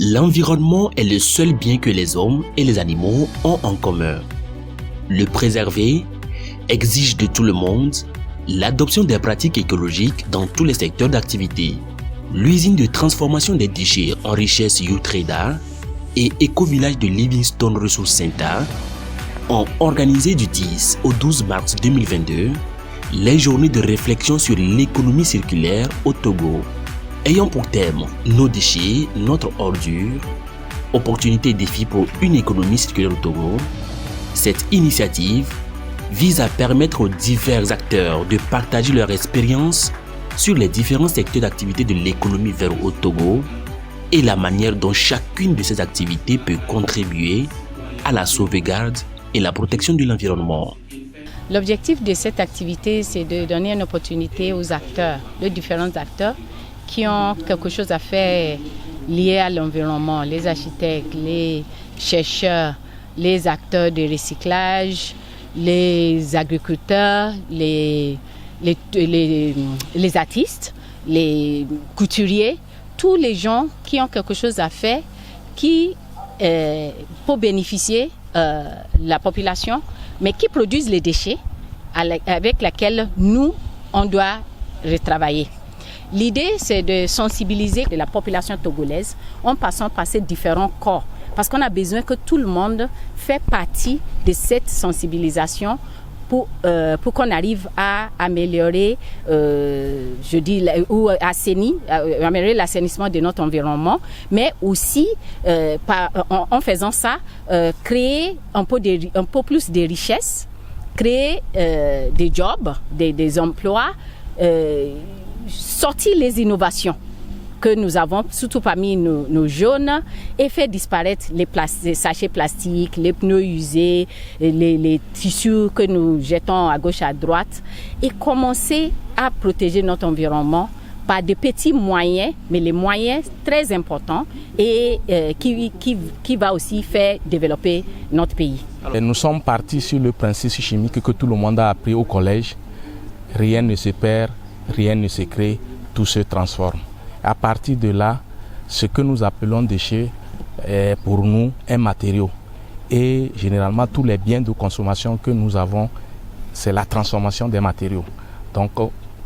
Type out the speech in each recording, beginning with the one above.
L'environnement est le seul bien que les hommes et les animaux ont en commun. Le préserver exige de tout le monde l'adoption des pratiques écologiques dans tous les secteurs d'activité. L'usine de transformation des déchets en richesse Youtreda et Éco-Village de Livingstone Ressources Center ont organisé du 10 au 12 mars 2022 les journées de réflexion sur l'économie circulaire au Togo, ayant pour thème nos déchets, notre ordure, opportunités et défis pour une économie circulaire au Togo. Cette initiative vise à permettre aux divers acteurs de partager leur expérience sur les différents secteurs d'activité de l'économie verte au Togo et la manière dont chacune de ces activités peut contribuer à la sauvegarde et la protection de l'environnement. L'objectif de cette activité, c'est de donner une opportunité aux acteurs, les différents acteurs qui ont quelque chose à faire lié à l'environnement, les architectes, les chercheurs, les acteurs de recyclage, les agriculteurs, les artistes, les couturiers, tous les gens qui ont quelque chose à faire qui, pour bénéficier la population, mais qui produisent les déchets avec lesquels nous, on doit retravailler. L'idée, c'est de sensibiliser la population togolaise en passant par ces différents corps. Parce qu'on a besoin que tout le monde fait partie de cette sensibilisation pour qu'on arrive à améliorer, améliorer l'assainissement de notre environnement, mais aussi, en faisant ça, créer un peu plus de richesses, créer des jobs, des emplois, sortir les innovations que nous avons, surtout parmi nos jeunes, et faire disparaître les sachets plastiques, les pneus usés, les tissus que nous jetons à gauche, à droite, et commencer à protéger notre environnement par de petits moyens, mais les moyens très importants et qui va aussi faire développer notre pays. Et nous sommes partis sur le principe chimique que tout le monde a appris au collège. Rien ne se perd, rien ne se crée, tout se transforme. À partir de là, ce que nous appelons déchets est pour nous un matériau. Et généralement, tous les biens de consommation que nous avons, c'est la transformation des matériaux. Donc,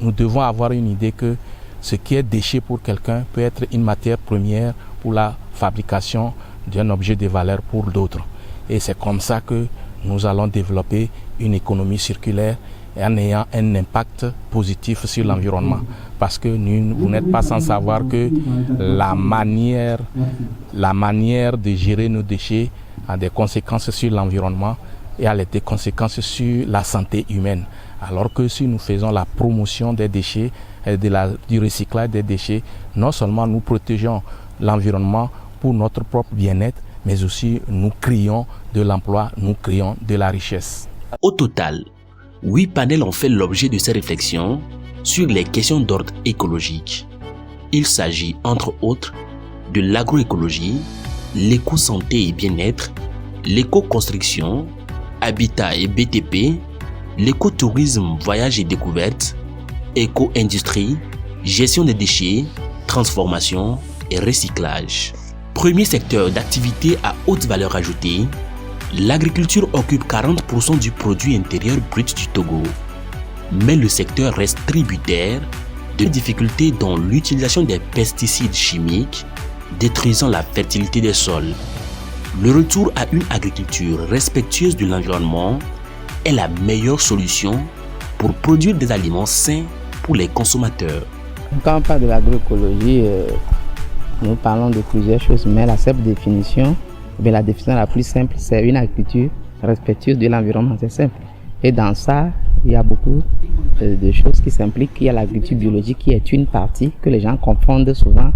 nous devons avoir une idée que ce qui est déchet pour quelqu'un peut être une matière première pour la fabrication d'un objet de valeur pour d'autres. Et c'est comme ça que nous allons développer une économie circulaire en ayant un impact positif sur l'environnement. Parce que vous n'êtes pas sans savoir que la manière de gérer nos déchets a des conséquences sur l'environnement et a des conséquences sur la santé humaine. Alors que si nous faisons la promotion des déchets, du recyclage des déchets, non seulement nous protégeons l'environnement pour notre propre bien-être, mais aussi nous créons de l'emploi, nous créons de la richesse. Au total, 8 panels ont fait l'objet de ces réflexions sur les questions d'ordre écologique. Il s'agit, entre autres, de l'agroécologie, l'éco-santé et bien-être, l'éco-construction, habitat et BTP, l'écotourisme, voyage et découverte, éco-industrie, gestion des déchets, transformation et recyclage. Premier secteur d'activité à haute valeur ajoutée, l'agriculture occupe 40% du produit intérieur brut du Togo. Mais le secteur reste tributaire de difficultés dans l'utilisation des pesticides chimiques, détruisant la fertilité des sols. Le retour à une agriculture respectueuse de l'environnement est la meilleure solution pour produire des aliments sains pour les consommateurs. Quand on parle de l'agroécologie, nous parlons de plusieurs choses, mais la simple définition, la définition la plus simple, c'est une agriculture respectueuse de l'environnement, c'est simple. Et dans ça, il y a beaucoup de choses qui s'impliquent. Il y a l'agriculture biologique qui est une partie que les gens confondent souvent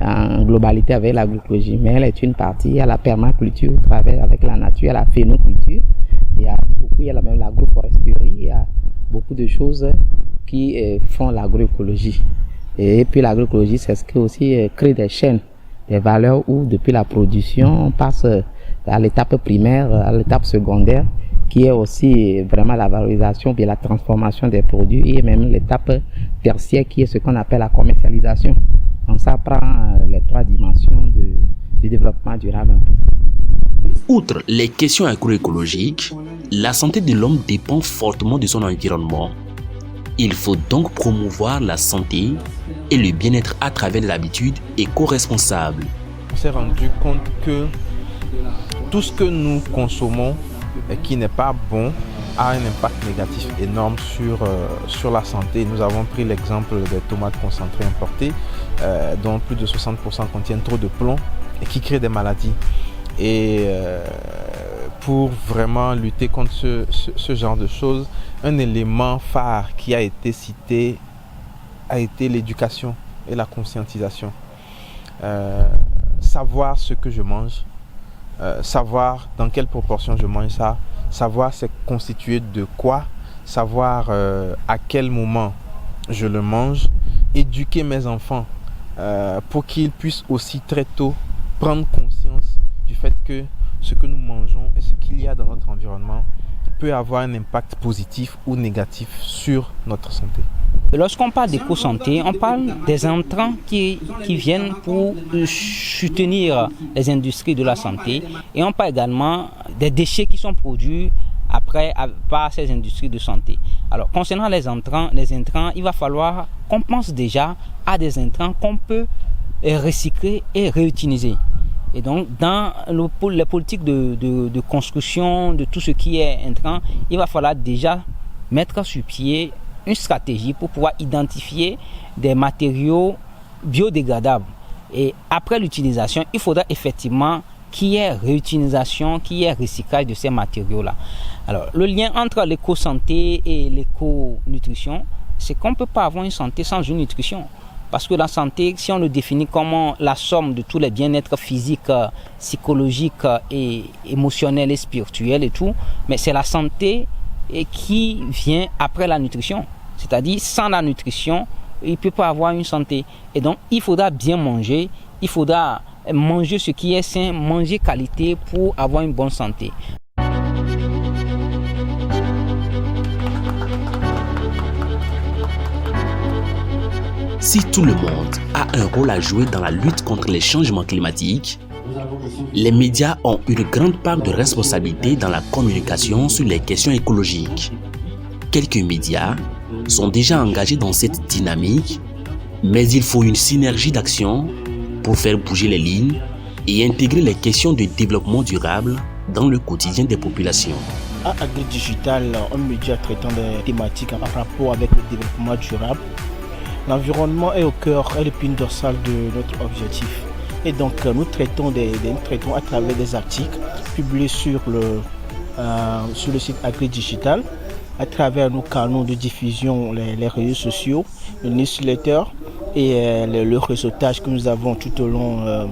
en globalité avec l'agroécologie, mais elle est une partie. Il y a la permaculture, travail avec la nature, il y a la phénoculture, il y a même l'agroforesterie, il y a beaucoup de choses qui font l'agroécologie. Et puis l'agroécologie, c'est ce qui aussi crée des chaînes, des valeurs où depuis la production, on passe à l'étape primaire, à l'étape secondaire, qui est aussi vraiment la valorisation et la transformation des produits, et même l'étape tertiaire qui est ce qu'on appelle la commercialisation. Donc ça prend les 3 dimensions du développement durable. Outre les questions agroécologiques, la santé de l'homme dépend fortement de son environnement. Il faut donc promouvoir la santé et le bien-être à travers des habitudes éco-responsables. On s'est rendu compte que tout ce que nous consommons et qui n'est pas bon a un impact négatif énorme sur la santé. Nous avons pris l'exemple des tomates concentrées importées, dont plus de 60% contiennent trop de plomb et qui créent des maladies. Et pour vraiment lutter contre ce genre de choses, un élément phare qui a été cité a été l'éducation et la conscientisation. Savoir ce que je mange, savoir dans quelle proportion je mange ça, savoir c'est constitué de quoi, savoir à quel moment je le mange, éduquer mes enfants pour qu'ils puissent aussi très tôt prendre conscience du fait que ce que nous mangeons et ce qu'il y a dans notre environnement peut avoir un impact positif ou négatif sur notre santé. Lorsqu'on parle d'éco-santé, on parle des intrants qui viennent pour soutenir les industries de la santé, et on parle également des déchets qui sont produits après par ces industries de santé. Alors concernant les intrants, il va falloir qu'on pense déjà à des intrants qu'on peut recycler et réutiliser. Et donc, dans les politiques de construction, de tout ce qui est intrant, il va falloir déjà mettre sur pied une stratégie pour pouvoir identifier des matériaux biodégradables. Et après l'utilisation, il faudra effectivement qu'il y ait réutilisation, qu'il y ait recyclage de ces matériaux-là. Alors, le lien entre l'éco-santé et l'éco-nutrition, c'est qu'on ne peut pas avoir une santé sans une nutrition. Parce que la santé, si on le définit comme la somme de tous les bien-être physiques, psychologiques et émotionnels et spirituels et tout, mais c'est la santé qui vient après la nutrition. C'est-à-dire, sans la nutrition, il ne peut pas avoir une santé. Et donc, il faudra bien manger, il faudra manger ce qui est sain, manger qualité pour avoir une bonne santé. Si tout le monde a un rôle à jouer dans la lutte contre les changements climatiques, les médias ont une grande part de responsabilité dans la communication sur les questions écologiques. Quelques médias sont déjà engagés dans cette dynamique, mais il faut une synergie d'action pour faire bouger les lignes et intégrer les questions de développement durable dans le quotidien des populations. À AgriDigital, un média traitant des thématiques en rapport avec le développement durable, l'environnement est au cœur et l'épine dorsale de notre objectif. Et donc nous traitons à travers des articles publiés sur le site AgriDigital, à travers nos canaux de diffusion, les réseaux sociaux, le newsletter et le réseautage que nous avons tout au long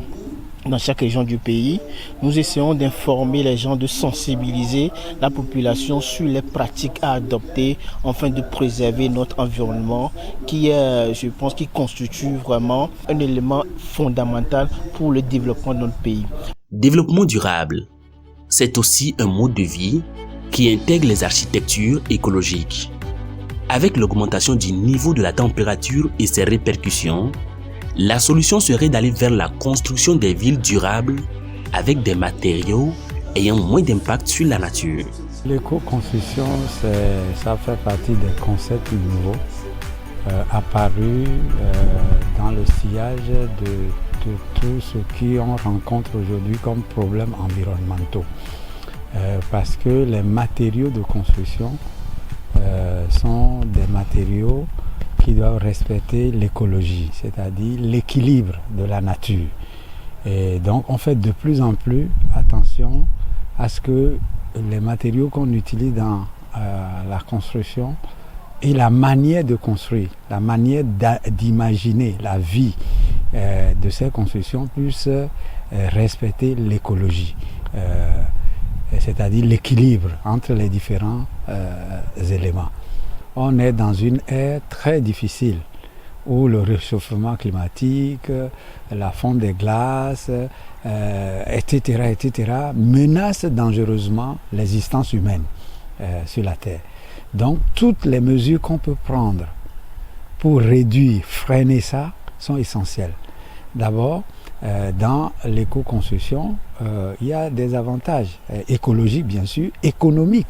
dans chaque région du pays. Nous essayons d'informer les gens, de sensibiliser la population sur les pratiques à adopter afin de préserver notre environnement qui est, je pense, qui constitue vraiment un élément fondamental pour le développement de notre pays. Développement durable, c'est aussi un mode de vie qui intègre les architectures écologiques. Avec l'augmentation du niveau de la température et ses répercussions, la solution serait d'aller vers la construction des villes durables avec des matériaux ayant moins d'impact sur la nature. L'éco-construction, ça fait partie des concepts nouveaux apparus dans le sillage de tout ce qu'on rencontre aujourd'hui comme problèmes environnementaux. Parce que les matériaux de construction sont des matériaux qui doivent respecter l'écologie, c'est-à-dire l'équilibre de la nature. Et donc on fait de plus en plus attention à ce que les matériaux qu'on utilise dans la construction et la manière de construire, la manière d'imaginer la vie de ces constructions puissent respecter l'écologie, c'est-à-dire l'équilibre entre les différents éléments. On est dans une ère très difficile où le réchauffement climatique, la fonte des glaces, etc., menacent dangereusement l'existence humaine sur la Terre. Donc toutes les mesures qu'on peut prendre pour réduire, freiner ça, sont essentielles. D'abord, dans l'éco-construction, il y a des avantages écologiques, bien sûr, économiques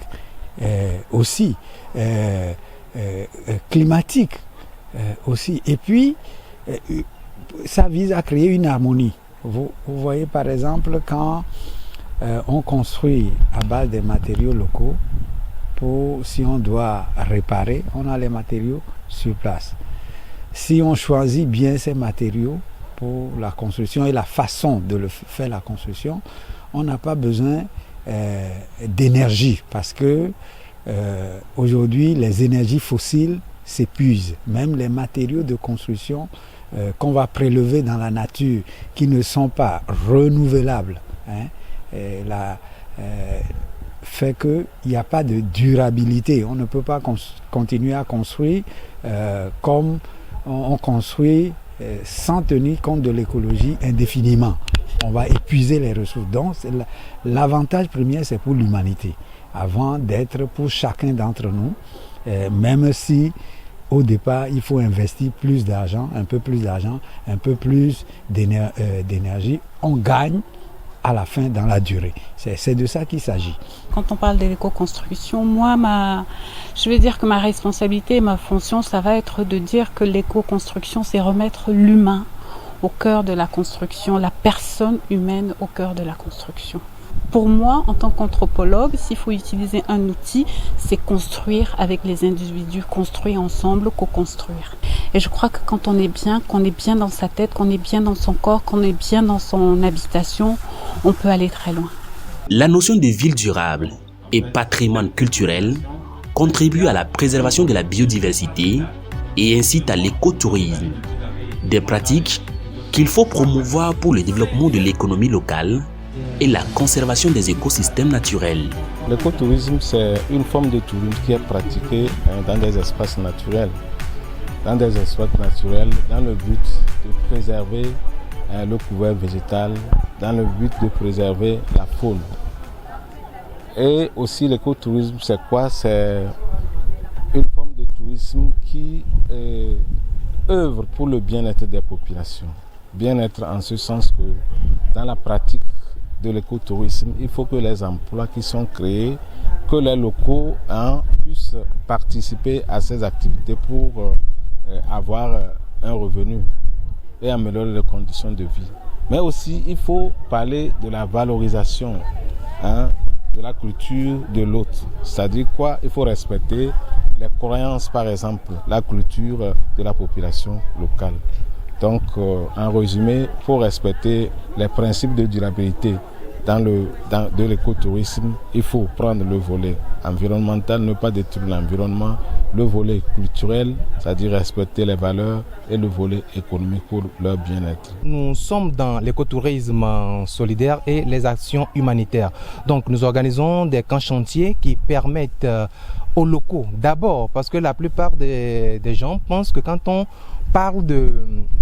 aussi, climatiques aussi. Et puis, ça vise à créer une harmonie. Vous voyez par exemple quand on construit à base des matériaux locaux, si on doit réparer, on a les matériaux sur place. Si on choisit bien ces matériaux pour la construction et la façon de faire la construction, on n'a pas besoin d'énergie parce que aujourd'hui les énergies fossiles s'épuisent. Même les matériaux de construction qu'on va prélever dans la nature qui ne sont pas renouvelables fait qu'il n'y a pas de durabilité. On ne peut pas continuer à construire comme on construit sans tenir compte de l'écologie indéfiniment. On va épuiser les ressources. Donc l'avantage premier, c'est pour l'humanité, avant d'être pour chacun d'entre nous, même si au départ il faut investir plus d'argent, un peu plus d'énergie, on gagne à la fin dans la durée. C'est de ça qu'il s'agit. Quand on parle de l'éco-construction, moi, je vais dire que ma responsabilité, ma fonction, ça va être de dire que l'éco-construction, c'est remettre l'humain au cœur de la construction, la personne humaine au cœur de la construction. Pour moi, en tant qu'anthropologue, s'il faut utiliser un outil, c'est construire avec les individus, construire ensemble, co-construire. Et je crois que quand on est bien, qu'on est bien dans sa tête, qu'on est bien dans son corps, qu'on est bien dans son habitation, on peut aller très loin. La notion de ville durable et patrimoine culturel contribue à la préservation de la biodiversité et incite à l'écotourisme. Des pratiques qu'il faut promouvoir pour le développement de l'économie locale et la conservation des écosystèmes naturels. L'écotourisme, c'est une forme de tourisme qui est pratiquée dans des espaces naturels. Dans le but de préserver le couvert végétal, dans le but de préserver la faune. Et aussi l'écotourisme, c'est quoi? C'est une forme de tourisme qui œuvre pour le bien-être des populations. Bien-être en ce sens que dans la pratique de l'écotourisme, il faut que les emplois qui sont créés, que les locaux puissent participer à ces activités pour avoir un revenu et améliorer les conditions de vie. Mais aussi, il faut parler de la valorisation de la culture de l'autre. C'est-à-dire quoi? Il faut respecter les croyances, par exemple, la culture de la population locale. Donc, en résumé, il faut respecter les principes de durabilité. De l'écotourisme, il faut prendre le volet environnemental, ne pas détruire l'environnement, le volet culturel, c'est-à-dire respecter les valeurs, et le volet économique pour leur bien-être. Nous sommes dans l'écotourisme solidaire et les actions humanitaires. Donc nous organisons des camps chantiers qui permettent aux locaux, d'abord parce que la plupart des gens pensent que quand on parle de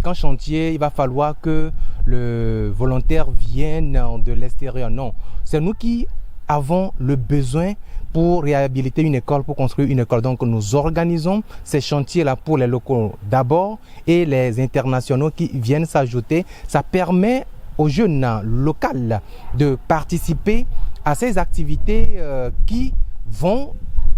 camp chantier, il va falloir que le volontaire vienne de l'extérieur. Non, c'est nous qui avons le besoin pour réhabiliter une école, pour construire une école. Donc nous organisons ces chantiers-là pour les locaux d'abord et les internationaux qui viennent s'ajouter. Ça permet aux jeunes locaux de participer à ces activités qui vont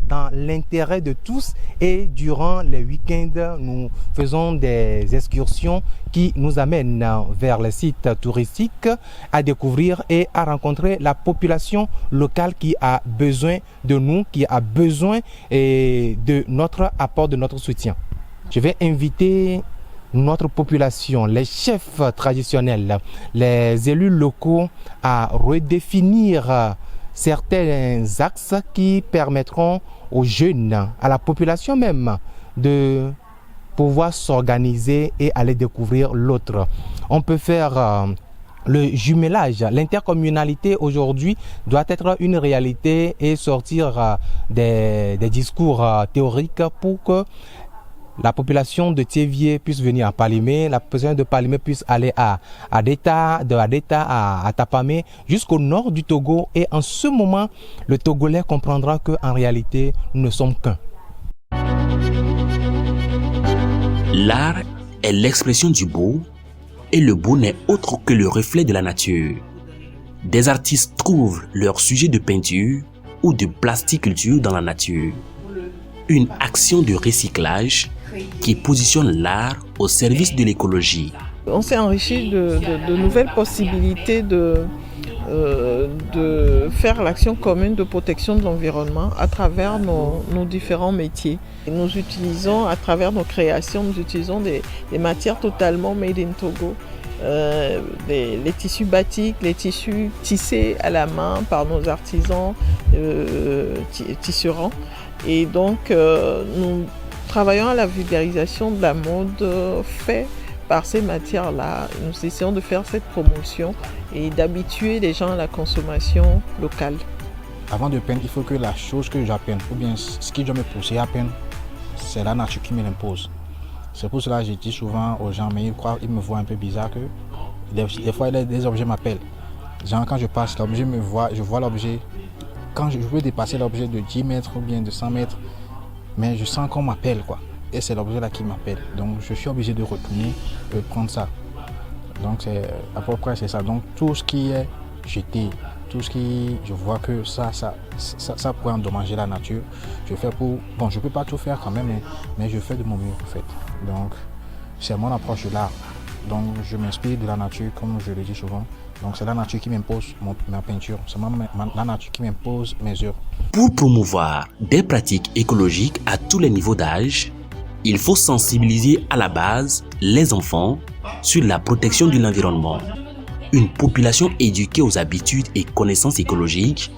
dans l'intérêt de tous, et durant les week-ends, nous faisons des excursions qui nous amènent vers les sites touristiques à découvrir et à rencontrer la population locale qui a besoin de nous, qui a besoin de notre apport, de notre soutien. Je vais inviter notre population, les chefs traditionnels, les élus locaux à redéfinir certains axes qui permettront aux jeunes, à la population même, de pouvoir s'organiser et aller découvrir l'autre. On peut faire le jumelage. L'intercommunalité aujourd'hui doit être une réalité et sortir des discours théoriques pour que la population de Thiévié puisse venir à Palimé, la population de Palimé puisse aller à Adeta, de Adeta à Tapamé, jusqu'au nord du Togo. Et en ce moment, le Togolais comprendra qu'en réalité, nous ne sommes qu'un. L'art est l'expression du beau, et le beau n'est autre que le reflet de la nature. Des artistes trouvent leur sujet de peinture ou de plasticulture dans la nature. Une action de recyclage qui positionne l'art au service de l'écologie. On s'est enrichi de nouvelles possibilités de faire l'action commune de protection de l'environnement à travers nos différents métiers. Nous utilisons, à travers nos créations, nous utilisons des matières totalement made in Togo. Les tissus batiks, les tissus tissés à la main par nos artisans tisserands. Et donc, nous travaillons à la vulgarisation de la mode faite par ces matières-là. Nous essayons de faire cette promotion et d'habituer les gens à la consommation locale. Avant de peindre, il faut que la chose que j'appeine, ou bien ce qui doit me pousser à peindre, c'est la nature qui me l'impose. C'est pour cela que je dis souvent aux gens, mais ils me voient un peu bizarre que des fois des objets m'appellent. Genre quand je passe, l'objet me voit, je vois l'objet. Quand je veux dépasser l'objet de 10 mètres ou bien de 100 mètres, mais je sens qu'on m'appelle quoi. Et c'est l'objet là qui m'appelle. Donc je suis obligé de retourner et prendre ça. Donc c'est à peu près c'est ça. Donc tout ce qui est jeté, tout ce qui, je vois que ça pourrait endommager la nature. Je fais pour, bon je peux pas tout faire quand même, mais je fais de mon mieux en fait. Donc c'est mon approche de l'art. Donc je m'inspire de la nature comme je le dis souvent. Donc c'est la nature qui m'impose ma peinture, c'est la nature qui m'impose mes œuvres. Pour promouvoir des pratiques écologiques à tous les niveaux d'âge, il faut sensibiliser à la base les enfants sur la protection de l'environnement. Une population éduquée aux habitudes et connaissances écologiques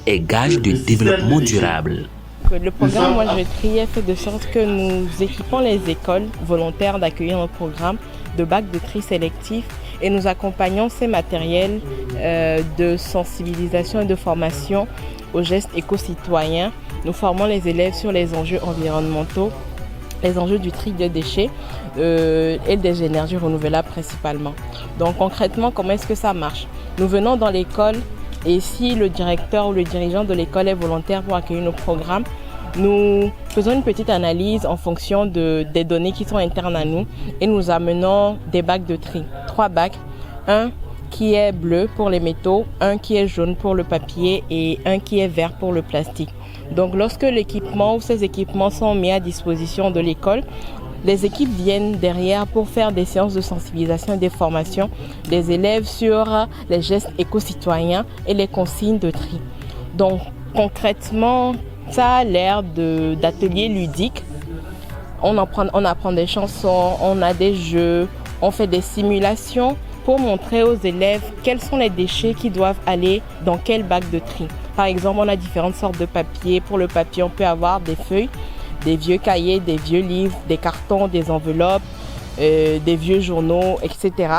est gage de développement durable. Le programme Moi Je vais trier fait de sorte que nous équipons les écoles volontaires d'accueillir notre programme de bacs de tri sélectif et nous accompagnons ces matériels de sensibilisation et de formation aux gestes éco-citoyens. Nous formons les élèves sur les enjeux environnementaux, les enjeux du tri de déchets et des énergies renouvelables principalement. Donc concrètement, comment est-ce que ça marche? Nous venons dans l'école et si le directeur ou le dirigeant de l'école est volontaire pour accueillir nos programmes, nous faisons une petite analyse en fonction des données qui sont internes à nous et nous amenons des bacs de tri. 3 bacs, un qui est bleu pour les métaux, un qui est jaune pour le papier et un qui est vert pour le plastique. Donc lorsque l'équipement ou ces équipements sont mis à disposition de l'école, les équipes viennent derrière pour faire des séances de sensibilisation et des formations des élèves sur les gestes éco-citoyens et les consignes de tri. Donc concrètement, ça a l'air d'ateliers ludiques. On apprend des chansons, on a des jeux, on fait des simulations pour montrer aux élèves quels sont les déchets qui doivent aller dans quel bac de tri. Par exemple, on a différentes sortes de papier. Pour le papier, on peut avoir des feuilles, des vieux cahiers, des vieux livres, des cartons, des enveloppes, des vieux journaux, etc.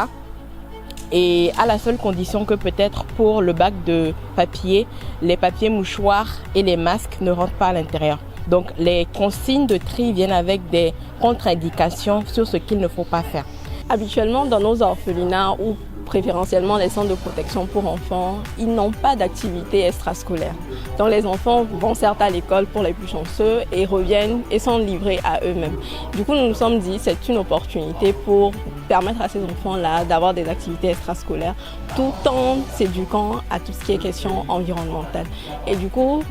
Et à la seule condition que peut-être pour le bac de papier, les papiers mouchoirs et les masques ne rentrent pas à l'intérieur. Donc les consignes de tri viennent avec des contre-indications sur ce qu'il ne faut pas faire. Habituellement, dans nos orphelinats ou préférentiellement les centres de protection pour enfants, ils n'ont pas d'activité extrascolaire. Donc les enfants vont certes à l'école pour les plus chanceux et reviennent et sont livrés à eux-mêmes. Du coup, nous nous sommes dit que c'est une opportunité pour permettre à ces enfants-là d'avoir des activités extrascolaires tout en s'éduquant à tout ce qui est question environnementale. Et du coup,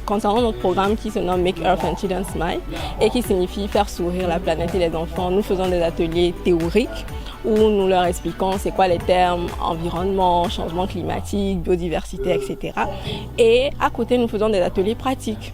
concernant notre programme qui se nomme Make Earth and Children Smile et qui signifie faire sourire la planète et les enfants, nous faisons des ateliers théoriques où nous leur expliquons c'est quoi les termes environnement, changement climatique, biodiversité, etc. Et à côté, nous faisons des ateliers pratiques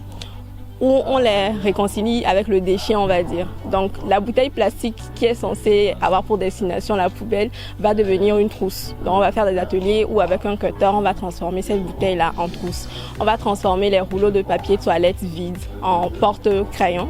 où on les réconcilie avec le déchet, on va dire. Donc la bouteille plastique qui est censée avoir pour destination la poubelle va devenir une trousse. Donc on va faire des ateliers où avec un cutter, on va transformer cette bouteille-là en trousse. On va transformer les rouleaux de papier toilette vides en porte-crayons.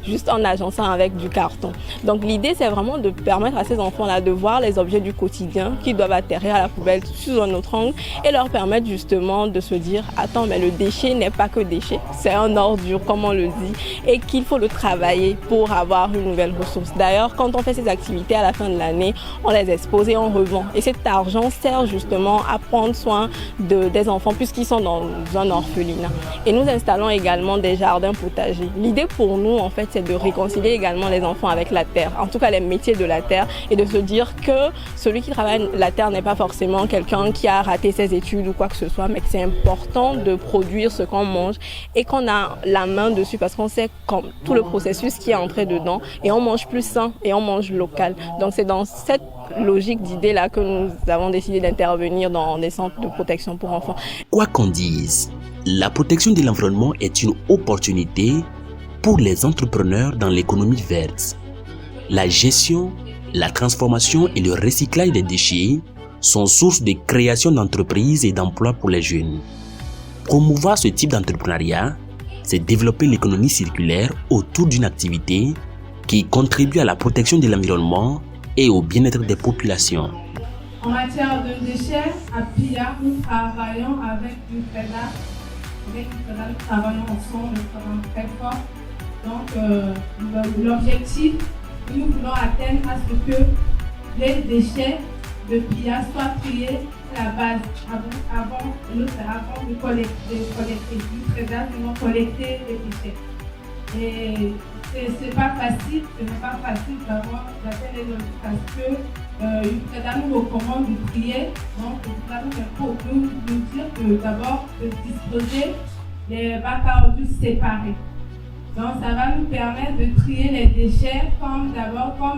juste en agençant avec du carton. Donc l'idée, c'est vraiment de permettre à ces enfants-là de voir les objets du quotidien qui doivent atterrir à la poubelle sous un autre angle et leur permettre justement de se dire « Attends, mais le déchet n'est pas que déchet, c'est un ordure, comme on le dit, et qu'il faut le travailler pour avoir une nouvelle ressource. » D'ailleurs, quand on fait ces activités à la fin de l'année, on les expose et on revend. Et cet argent sert justement à prendre soin des enfants puisqu'ils sont dans un orphelinat. Et nous installons également des jardins potagers. L'idée pour nous, en fait, c'est de réconcilier également les enfants avec la terre, en tout cas les métiers de la terre, et de se dire que celui qui travaille la terre n'est pas forcément quelqu'un qui a raté ses études ou quoi que ce soit, mais que c'est important de produire ce qu'on mange et qu'on a la main dessus parce qu'on sait tout le processus qui est entré dedans et on mange plus sain et on mange local. Donc c'est dans cette logique d'idée-là que nous avons décidé d'intervenir dans des centres de protection pour enfants. Quoi qu'on dise, la protection de l'environnement est une opportunité pour les entrepreneurs dans l'économie verte. La gestion, la transformation et le recyclage des déchets sont source de création d'entreprises et d'emplois pour les jeunes. Promouvoir ce type d'entrepreneuriat, c'est développer l'économie circulaire autour d'une activité qui contribue à la protection de l'environnement et au bien-être des populations. En matière de déchets, à PIA, nous travaillons avec UFEDA. Avec UFEDA, nous travaillons ensemble, nous travaillons très fort. Donc, l'objectif que nous voulons atteindre à ce que les déchets de PIA soient triés à la base avant de collecter. UFEDA, nous allons collecter les déchets. Et c'est pas facile, ce n'est pas facile d'avoir d'atteindre les objectifs parce que UFEDA nous recommande de trier. Donc, UFEDA nous dire que d'abord de disposer les bacs à ordures séparés. Donc, ça va nous permettre de trier les déchets comme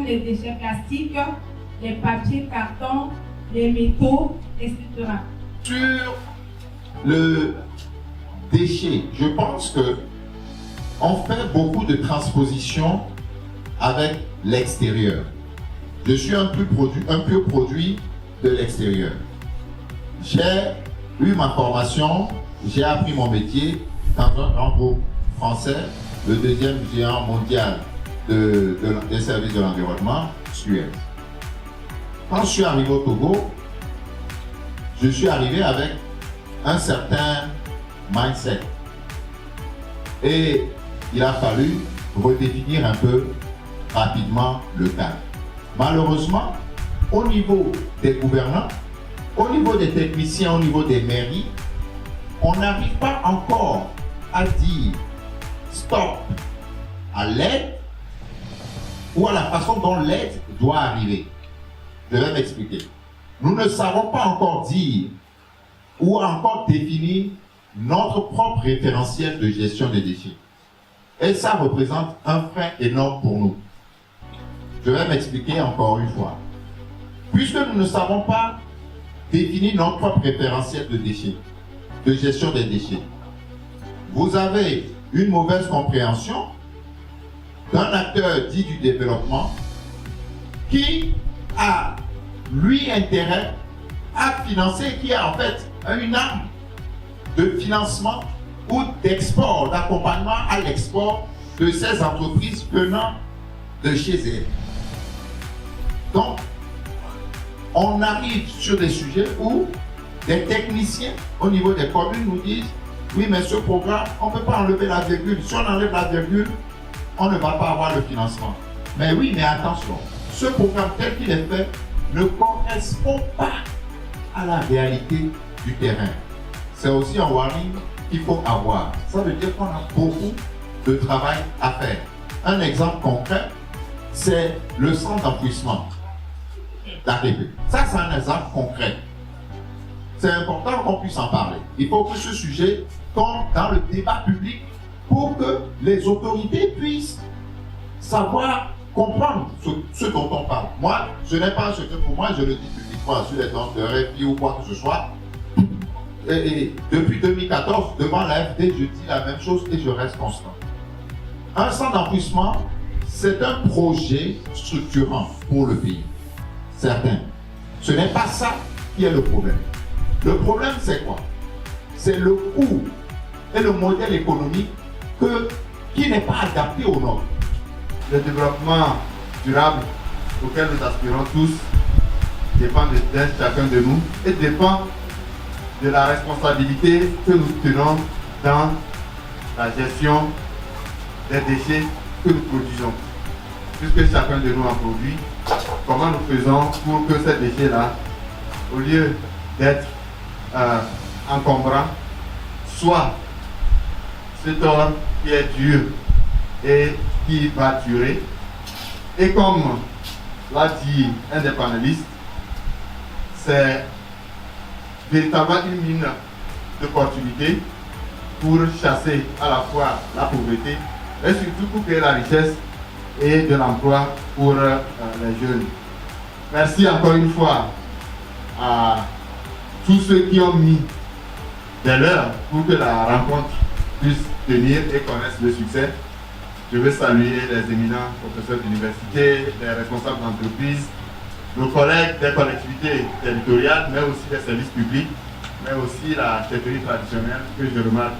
les déchets plastiques, les papiers, cartons, les métaux, etc. Sur le déchet, je pense que on fait beaucoup de transpositions avec l'extérieur. Je suis un pur produit de l'extérieur. J'ai eu ma formation, j'ai appris mon métier dans un grand groupe français, le deuxième géant mondial des services de l'environnement, Suez. Quand je suis arrivé au Togo, je suis arrivé avec un certain mindset. Et il a fallu redéfinir un peu rapidement le cadre. Malheureusement, au niveau des gouvernants, au niveau des techniciens, au niveau des mairies, on n'arrive pas encore à dire stop à l'aide ou à la façon dont l'aide doit arriver. Je vais m'expliquer. Nous ne savons pas encore dire ou encore définir notre propre référentiel de gestion des déchets. Et ça représente un frein énorme pour nous. Je vais m'expliquer encore une fois. Puisque nous ne savons pas définir notre propre référentiel de déchets, de gestion des déchets, vous avez une mauvaise compréhension d'un acteur dit du développement qui a, lui, intérêt à financer, qui a en fait une arme de financement ou d'export, d'accompagnement à l'export de ces entreprises venant de chez elles. Donc, on arrive sur des sujets où des techniciens au niveau des communes nous disent oui, mais ce programme, on ne peut pas enlever la virgule. Si on enlève la virgule, on ne va pas avoir le financement. Mais oui, mais attention, ce programme tel qu'il est fait ne correspond pas à la réalité du terrain. C'est aussi un warning qu'il faut avoir. Ça veut dire qu'on a beaucoup de travail à faire. Un exemple concret, c'est le centre d'enfouissement d'ATP. Ça, c'est un exemple concret. C'est important qu'on puisse en parler. Il faut que ce sujet tombe dans le débat public pour que les autorités puissent savoir, comprendre ce dont on parle. Moi, ce n'est pas un secret pour moi, je le dis publiquement sur les dons de RFI ou quoi que ce soit. Et depuis 2014, devant l'AFD, je dis la même chose et je reste constant. Un centre d'enfouissement, c'est un projet structurant pour le pays. Certain. Ce n'est pas ça qui est le problème. Le problème, c'est quoi? C'est le coût et le modèle économique qui n'est pas adapté au nôtre. le développement durable auquel nous aspirons tous dépend de chacun de nous et dépend de la responsabilité que nous tenons dans la gestion des déchets que nous produisons. Puisque chacun de nous en produit, comment nous faisons pour que ces déchets-là, au lieu d'être encombrants, soient cet or qui est dur et qui va durer. Et comme l'a dit un des panélistes, c'est véritablement une mine d'opportunités pour chasser à la fois la pauvreté et surtout pour créer la richesse et de l'emploi pour les jeunes. Merci encore une fois à tous ceux qui ont mis de l'heure pour que la rencontre puisse tenir et connaisse le succès. Je veux saluer les éminents professeurs d'université, les responsables d'entreprise, nos collègues des collectivités territoriales, mais aussi des services publics, mais aussi la chefferie traditionnelle que je remarque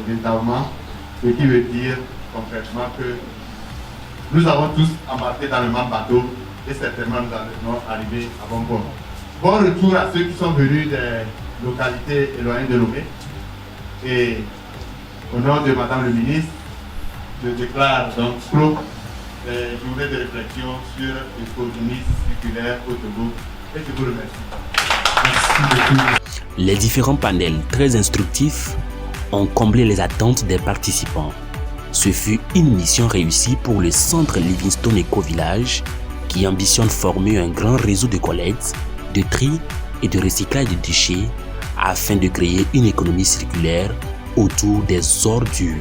véritablement, ce qui veut dire concrètement que nous avons tous embarqué dans le même bateau et certainement nous allons arriver à bon port. Bon retour à ceux qui sont venus des localités éloignées de Lomé. Et au nom de Madame le ministre, je déclare donc clos les journées de réflexion sur l'économie circulaire au Togo et je vous remercie. Merci beaucoup. Les différents panels très instructifs ont comblé les attentes des participants. Ce fut une mission réussie pour le centre Livingstone Éco-Village qui ambitionne former un grand réseau de collecte, de tri et de recyclage de déchets afin de créer une économie circulaire autour des ordures.